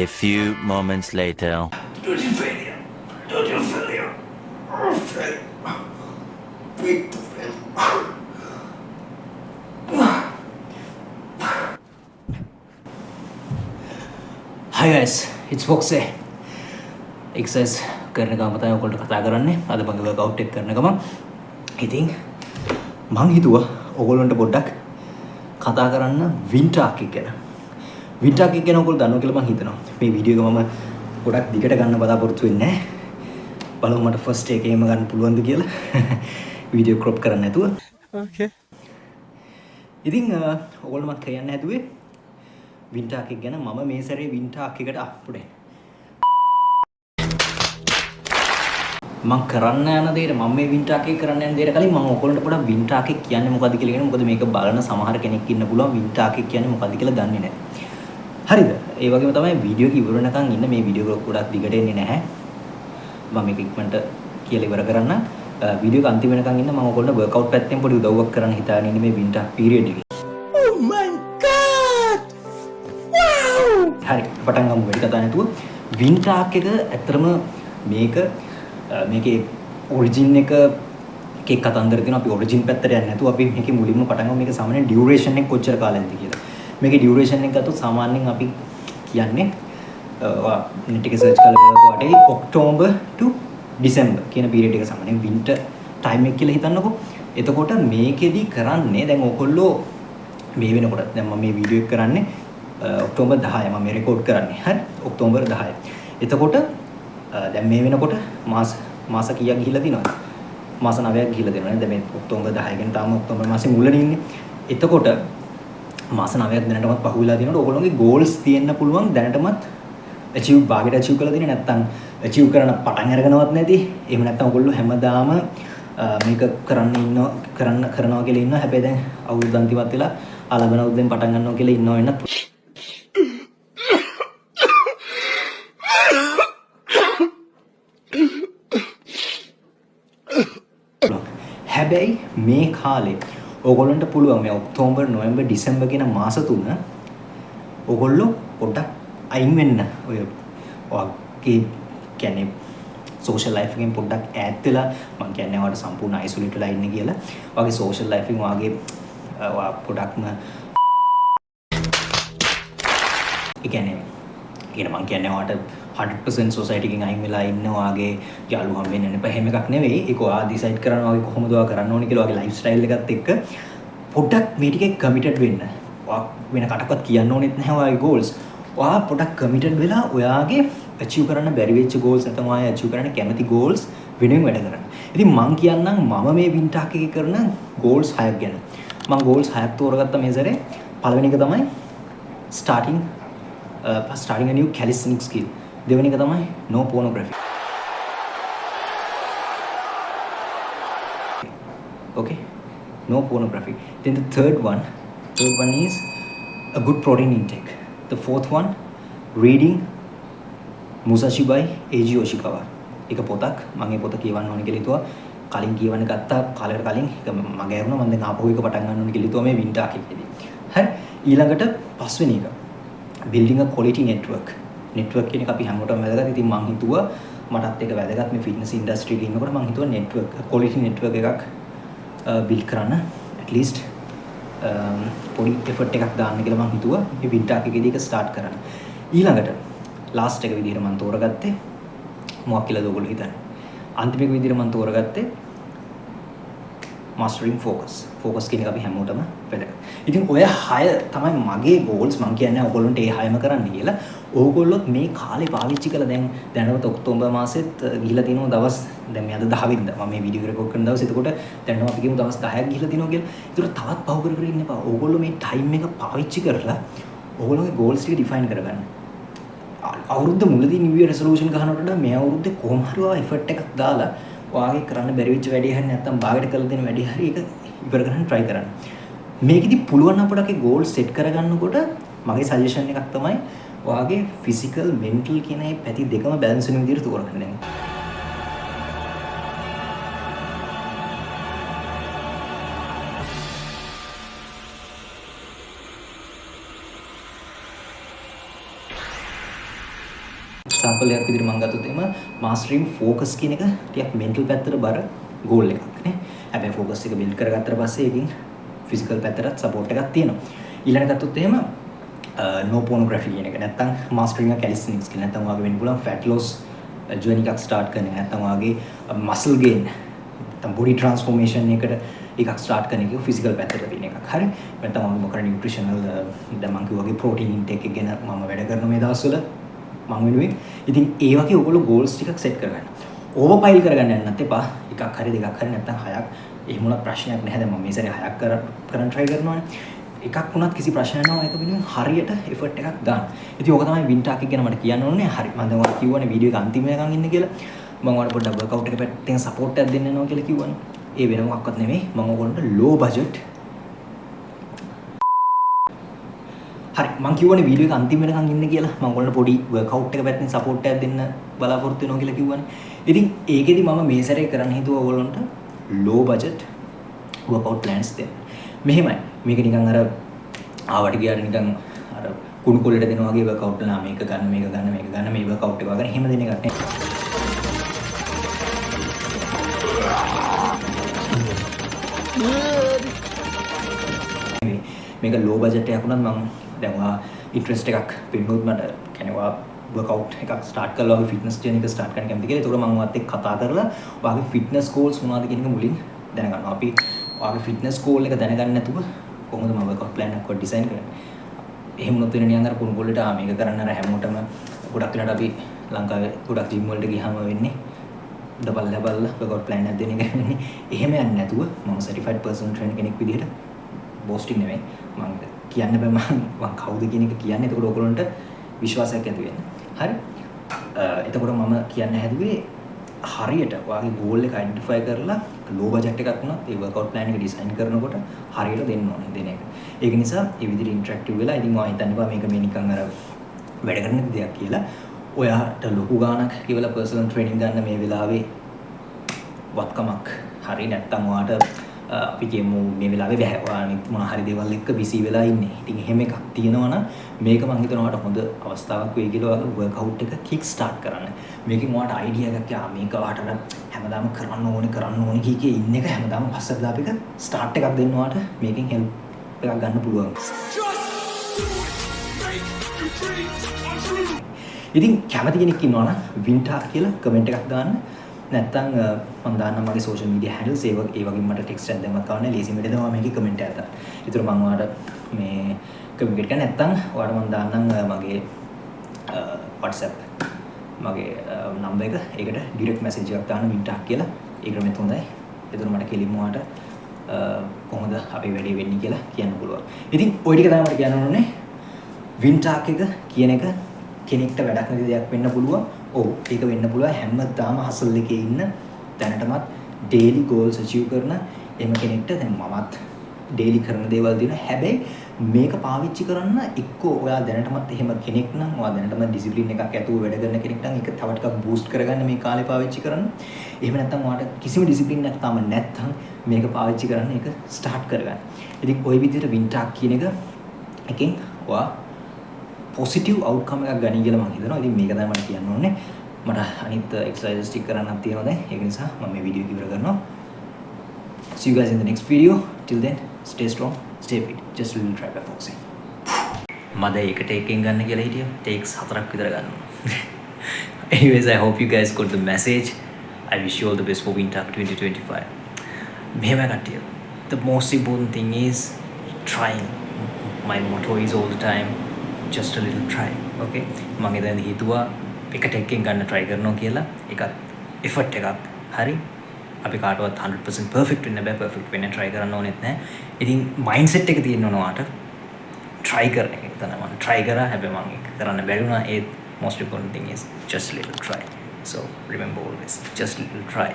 A few moments later. Total failure. Total failure. Oh, failure. Big failure. Hi guys, it's Foxy. Exercise කරන ගම තමයි ඔයගොල්ලෝ කතා කරන්නේ. අද මම වර්කවුට් එක කරන ගම. ඉතින් මං හිතුවා ඔයගොල්ලන්ට පොඩ්ඩක් කතා කරන්න වින්ටර් එක ගැන. වින්ටර් එක ගැන ඔයගොල්ලෝ දන්නවා කියලා මං හිතනවා. මේ වීඩියෝ එක මම ගොඩක් දිගට ගන්න බලාපොරොත්තු වෙන්නේ නැහැ. බලමු මට ෆස්ට් එකේම ගන්න පුළුවන්ද කියලා. වීඩියෝ ක්‍රොප් කරන්න නැතුව. Okay. ඉතින් ඔයගොල්ලෝ මම කියන්න හැදුවේ වින්ටර් එක ගැන. මම මේ සැරේ වින්ටර් එකකට අප්පුඩේ. මම කරන්න යන දේට මම මේ වින්ටර් එකේ කරන්න යන දේට කලින් මම ඔයගොල්ලන්ට පොඩක් වින්ටර් එකේ කියන්නේ මොකද්ද කියලා කියන. මොකද මේක බලන සමහර කෙනෙක් ඉන්න පුළුවන් වින්ටර් එකේ කියන්නේ මොකද්ද කියලා දන්නේ නැහැ. හරිද? ඒ වගේම තමයි වීඩියෝ එක ඉවර වෙනකන් ඉන්න. මේ වීඩියෝ එක ගොඩක් දිගට එන්නේ නැහැ. මම මේක ඉක්මනට කියලා ඉවර කරන්න. වීඩියෝ එක අන්තිම වෙනකන් ඉන්න. මම ඔයගොල්ලන්ට වර්කවුට් පැත්තෙන් පොඩි උදව්වක් කරන්න හිතාගෙන ඉන්නේ මේ වින්ටර් පීරියඩ් එකේ. Oh my god! Wow! හරි පටන් ගමු වැඩි කතා නැතුව. වින්ටර් එක ඇත්තටම මේකේ ඔරිජින් එකේ කතන්දර තියෙනවා. අපි ඔරිජින් පැත්තට යන්නේ නැතුව අපි මේකේ මුලින්ම පටන් ගමු. මේක සාමාන්‍යයෙන් ඩියුරේෂන් එක කොච්චර කාලෙන්ද කියලා. මේකේ ඩියුරේෂන් එක ගත්තොත් සාමාන්‍යයෙන් අපි කියන්නේ net එක සර්ච් කරලා බලද්දී වටේ ඔක්තෝබර් to ඩිසෙම්බර් කියන පීරියඩ් එක සාමාන්‍යයෙන් වින්ටර් ටයිම් එක කියලා හිතන්නකෝ. එතකොට මේකෙදි කරන්නේ දැන් ඔයගොල්ලෝ මේ වෙනකොට දැන් මම මේ වීඩියෝ එක කරන්නේ ඔක්තෝබර් 10 මම මේ රෙකෝඩ් කරන්නේ. හරි ඔක්තෝබර් 10. එතකොට දැන් මේ වෙනකොට මාස කීයක් ගිහිල්ලා තියෙනවද? මාස 9ක් ගිහිල්ලා තියෙනවා නේද? මේ ඔක්තෝබර් 10 කියන තාම ඔක්තෝබර් මාසේ මුලනේ ඉන්නේ. එතකොට මාස 9ක් දැනටමත් පහුවෙලා තියෙනකොට ඔයගොල්ලෝගේ ගෝල්ස් තියෙන්න පුළුවන් දැනටමත් achieve භාගයට achieve කරලා තියෙන නැත්නම් achieve කරන පටන් අරගෙනවත් නැති. එහෙම නැත්නම් ඔයගොල්ලෝ හැමදාම මේක කරනවා කියලා ඉන්නවා. හැබැයි දැන් අවුරුදු අන්තිමත් වෙලා ආලබන අවුරුද්දෙන් පටන් ගන්නවා කියලා ඉන්නව වෙනත්. හැබැයි මේ කාලේ ඕගොල්ලන්ට පුළුවන් මේ ඔක්තෝබර් නොවැම්බර් ඩිසෙම්බර් කියන මාස තුන ඕගොල්ලෝ පොඩ්ඩක් අයින් වෙන්න. ඔය ඔයගේ කියන්නේ සෝෂල් ලයිෆ් එකෙන් පොඩ්ඩක් ඈත් වෙලා මම කියන්නේ ඔයාලට සම්පූර්ණ අයිසොලේට් වෙලා ඉන්න කියලා. ඔයගේ සෝෂල් ලයිෆ් එකෙන් ඔයාගේ ඔයා පොඩ්ඩක්ම ඒ කියන්නේ මම කියන්නේ ඔයාලට 100% සොසයිටි එකෙන් අයින් වෙලා ඉන්න ඔයාගේ යාළුවෝ හම් වෙන්න එපා. එහෙම එකක් නෙවෙයි. ඒක ඔයා ඩිසයිඩ් කරනවා ඔයාගේ කොහොමද ඔයා කරන්න ඕනේ කියලා ඔයාගේ ලයිෆ් ස්ටයිල් එකත් එක්ක පොඩ්ඩක් මේ ටිකේ කමිටඩ් වෙන්න. ඔයා වෙන කටවත් කියන්න ඕනෙත් නැහැ ඔයාගේ ගෝල්ස්. ඔයා පොඩ්ඩක් කමිටඩ් වෙලා ඔයාගේ achieve කරන්න බැරි වෙච්ච goals නැත්නම් ඔයා achieve කරන්න කැමති goals වෙනුවෙන් වැඩ කරන්න. ඉතින් මම කියන්නම් මම මේ වින්ටර් එකේ කරන goals 6ක් ගැන. මම goals 6ක් තෝරගත්තා මේ සැරේ. පළවෙනි එක තමයි starting a new calisthenics skill. දෙවෙනි එක තමයි no pornography. Okay? No pornography. Then the third one is a good protein intake. The fourth one, reading Musashi by Eiji Yoshikawa. එක පොතක් මම මේ පොත කියවන්න ඕනේ කියලා හිතුවා. කලින් කියවන්න ගත්තා කාලෙකට කලින් ඒක මගේ අරුණා මම දැන් ආපහු එක පටන් ගන්න ඕනේ කියලා හිතුවා මේ වින්ටර් එකේදී. හරි ඊළඟට පස්වෙනි එක building a quality network. network කියන එක අපි හැමෝටම වැදගත්. ඉතින් මම හිතුවා මටත් ඒක වැදගත් මේ ෆිට්නස් ඉන්ඩස්ට්‍රි එකේ ඉන්නකොට මම හිතුවා network quality network එකක් build කරන්න at least පොඩි effort එකක් දාන්න කියලා මම හිතුවා මේ වින්ටර් එකේදී ඒක start කරන්න. ඊළඟට last එක විදිහට මම තෝරගත්තේ මොකක් කියලාද ඔයගොල්ලෝ හිතන්නේ? අන්තිම එක විදිහට මම තෝරගත්තේ mastering focus. focus කියන එක අපි හැමෝටම වැදගත්. ඉතින් ඔය 6 තමයි මගේ goals. මම කියන්නේ ඔයගොල්ලන්ට ඒ 6ම කරන්න කියලා. ඕගොල්ලොත් මේ කාලේ පාවිච්චි කළා දැනවත් ඔක්තෝබර් මාසෙත් ගිහිලා තිනවා දවස් දැන් මේ අද 10 වෙනිදා මම මේ වීඩියෝ රෙකෝඩ් කරන දවස්. එතකොට දැන් අපි කියමු දවස් 10ක් ගිහිලා තිනවා කියලා. ඒතර තවත් පහු කර ඉන්න එපා. ඕගොල්ලෝ මේ time එක පාවිච්චි කරලා ඕගොල්ලෝගේ goals ටික define කරගන්න. අවුරුද්ද මුලදී new year resolution ගන්නකොට වඩා මේ අවුරුද්දේ කොහොම හරි ඔයා effort එකක් දාලා ඔයාගේ කරන්න බැරි වෙච්ච වැඩේ හරි නැත්නම් භාගයට කරලා දෙන වැඩේ හරි ඒක ඉවර කරන්න try කරන්න. මේකෙදි පුළුවන් නම් පොඩක් goal set කරගන්නකොට මගේ suggestion එකක් තමයි ඔයාගේ physical mental කියන මේ පැති දෙකම balance වෙන විදිහට තෝරගන්න. දැන් එක්සැම්පල් එකක් විදිහට මම ගත්තොත් එහෙම මාස්ටරින් ෆෝකස් කියන එක ටිකක් මෙන්ටල් පැත්තට බර ගෝල් එකක් නේ. හැබැයි ෆෝකස් එක බිල්ඩ් කරගත්තට පස්සේ ඒකෙන් ෆිසිකල් පැත්තටත් සපෝට් එකක් තියෙනවා. ඊළඟට ගත්තොත් එහෙම no pornography කියන එක. නැත්තම් mastering calisthenics කියලා. නැත්තම් ඔයාගේ වෙන්න පුළුවන් fat loss journey එකක් start කරන එක. නැත්තම් ඔයාගේ muscle gain නැත්තම් body transformation එකට එකක් start කරන එක physical පැත්තට තියෙන එකක්. හරි. නැත්තම් ඔයාගේ මොකද nutritional දැන් මම කිව්වාගේ protein intake එක ගැන මම වැඩ කරන මේ දවස්වල මම වෙනුවෙන්. ඉතින් ඒ වගේ ඔයගොල්ලෝ goals ටිකක් set කරගන්න. overpile කරගන්න යන්නත් එපා. එකක් හරි දෙකක් හරි නැත්තම් හයක්. එහෙම වුණත් ප්‍රශ්නයක් නැහැ. දැන් මම මේ සැරේ හයක් කරන්න try කරනවානේ. එකක් වුණත් කිසි ප්‍රශ්නයක් නැහැ. ඒක වෙනුවෙන් හරියට effort එකක් දාන්න. ඉතින් ඕක තමයි වින්ටාක් එක ගැන මට කියන්න ඕනේ. හරි. මම දැන් ඔයාලා කිව්වනේ වීඩියෝ එක අන්තිම වෙනකන් ඉන්න කියලා. මම ඔයාලට පොඩ්ඩක් workout එක පැත්තෙන් support එකක් දෙන්න යනවා කියලා කිව්වනේ. ඒ වෙන මොකක්වත් නෙමෙයි. මම ඔයගොල්ලන්ට low budget හරි මම කියවනේ වීඩියෝ එක අන්තිම වෙනකන් ඉන්න කියලා. මම ඔයගොල්ලන්ට පොඩි workout එක පැත්තෙන් support එකක් දෙන්න බලාපොරොත්තු වෙනවා කියලා කිව්වනේ. ඉතින් ඒකෙදි මම මේ සැරේ කරන්න හිතුවා ඔයගොල්ලන්ට low budget workout plans දෙන්න. මෙහෙමයි. මේක නිකන් අර ආවට ගියාට නිකන් අර කුණු කොල්ලට දෙනවා වගේ workout ලා මේක ගන්න මේක ගන්න මේක ගන්න මේ workout එක වගේ එහෙම දෙන එකක් නේ. මේක low budget එකක් වුණත් මම දැන් ඔයා interest එකක් පින්නොත් මට කියන්නේ ඔයා workout එකක් start කරලා ඔයාගේ fitness journey එක start කරන්න කැමති කියලා. ඒකට මම ඔයත් එක්ක කතා කරලා ඔයාගේ fitness goals මොනවද කියන එක මුලින් දැනගන්නවා. අපි ඔයාගේ fitness goal එක දැනගන්න නැතුව කොහොමද මම workout plan එකක් ඩිසයින් කරන්නේ. එහෙම වුණොත් වෙන නිකන් අර කුණු කොල්ලට මේක කරන්න අර හැමෝටම ගොඩක් වෙලාවට අපි ලංකාවේ ගොඩක් gym වලට ගියාම වෙන්නේ දබල් workout plan එකක් දෙන එක වෙන්නේ. එහෙම යන්නේ නැතුව මම certified personal trainer කෙනෙක් විදිහට boasting නෙමෙයි මම කියන්න බෑ මම කවුද කියන එක කියන්නේ. එතකොට ඔයගොල්ලන්ට විශ්වාසයක් ඇති වෙන්න. හරි. එතකොට මම කියන්න හැදුවේ හරියට ඔයාගේ goal එක identify කරලා low budget එකක් වුණත් ඒ workout plan එක design කරනකොට හරියට දෙන්න ඕනේ දෙන එක. ඒක නිසා මේ විදිහට interactive වෙලා ඉතින් මම හිතන්නේ මේක මේ නිකන් අර වැඩ කරන දෙයක් කියලා. ඔයාට ලොකු ගාණක් කියලා personal training ගන්න මේ වෙලාවේ වත්කමක් හරි නැත්තම් ඔයාට අපි කියමු මේ වෙලාවේ වැහවානිත් මොන හරි දේවල් එක්ක බිසි වෙලා ඉන්නේ. ඉතින් එහෙම එකක් තියෙනවා නම් මේක මම හිතනවා ඔයාලට හොඳ අවස්ථාවක් වෙයි කියලා ඔයාලා workout එක kick start කරන්න. මේකෙන් ඔයාලට idea එකක් ආ මේක ඔයාලට හැමදාම කරන්න ඕනේ කීකේ ඉන්න එක හැමදාම පස්සට දාපු එක start එකක් දෙන්න ඔයාලට මේකෙන් help එකක් ගන්න පුළුවන්. ඉතින් කැමති කෙනෙක් ඉන්නවා නම් වින්ටා කියලා කමෙන්ට් එකක් දාන්න. නැත්තම් මම දාන්නම් මගේ social media handles ඒ වගේ මට text එකක් දැම්මත් කවන්නේ ලේසි මෙතන තමයි මේකේ comment එකක් දාන්න. ඒතර මම ඔයාලට මේ comment එක නැත්තම් ඔයාලට මම දාන්නම් මගේ WhatsApp මගේ number එක. ඒකට direct message එකක් දාන්න වින්ටා කියලා. ඒ ක්‍රමෙත් හොඳයි. ඒතර මට කෙලින්ම ඔයාලට කොහොමද අපේ වැඩේ වෙන්නේ කියලා කියන්න පුළුවන්. ඉතින් ওই ටික තමයි මට කියන්න ඕනේ. වින්ටා එක කියන එක කෙනෙක්ට වැඩක් නැති දෙයක් වෙන්න පුළුවන්. ඔව් ඒක වෙන්න පුළුවන් හැමදාම හසල් එකේ ඉන්න දැනටමත් daily goals achieve කරන එහෙම කෙනෙක්ට දැන් මමත් daily කරන දේවල් දින හැබැයි මේක පාවිච්චි කරන්න එක්කෝ ඔයා දැනටමත් එහෙම කෙනෙක් නම් ඔයා දැනටමත් discipline එකක් ඇතුව වැඩ කරන කෙනෙක් නම් ඒක තව ටිකක් boost කරගන්න මේ කාලේ පාවිච්චි කරන්න. එහෙම නැත්නම් ඔයාට කිසිම discipline එකක් තාම නැත්නම් මේක පාවිච්චි කරන්න ඒක start කරගන්න. ඉතින් ওই විදිහට වින්ටාක් කියන එක එකෙන් ඔයා positive outcome එකක් ගනී කියලා මම හිතනවා. ඉතින් මේක තමයි මට කියන්න ඕනේ. මට අනිත් exercises ටික කරන්නත් තියෙනවා දැන්. ඒක නිසා මම මේ වීඩියෝ එක ඉවර කරනවා. See you guys in the next video. Till then, stay strong, stay fit. Just a little try by boxing. මම එක ටේකින් ගන්න කියලා හිටියා. ටේක්ස් 4ක් විතර ගන්නවා. Anyways, I hope you guys got the message. I wish you all the best for Winter 2025. මෙහෙම කට්ටිය. The most important thing is trying. My motto is all the time just a little try. Okay? මම ඉතින් හිතුවා එක ටෙක්කින් ගන්න try කරනවා කියලා. ඒකත් effort එකක්. හරි? අපි කාටවත් 100% perfect වෙන්න බෑ. perfect වෙන්න try කරන්න ඕනෙත් නැහැ. ඉතින් mindset එක තියෙන්න ඕන ඔයාට. try කරන එක තමයි මම try කරා. හැබැයි මම ඒක කරන්න බැරි වුණා. ඒ most important thing is just a little try. So remember always just a little try.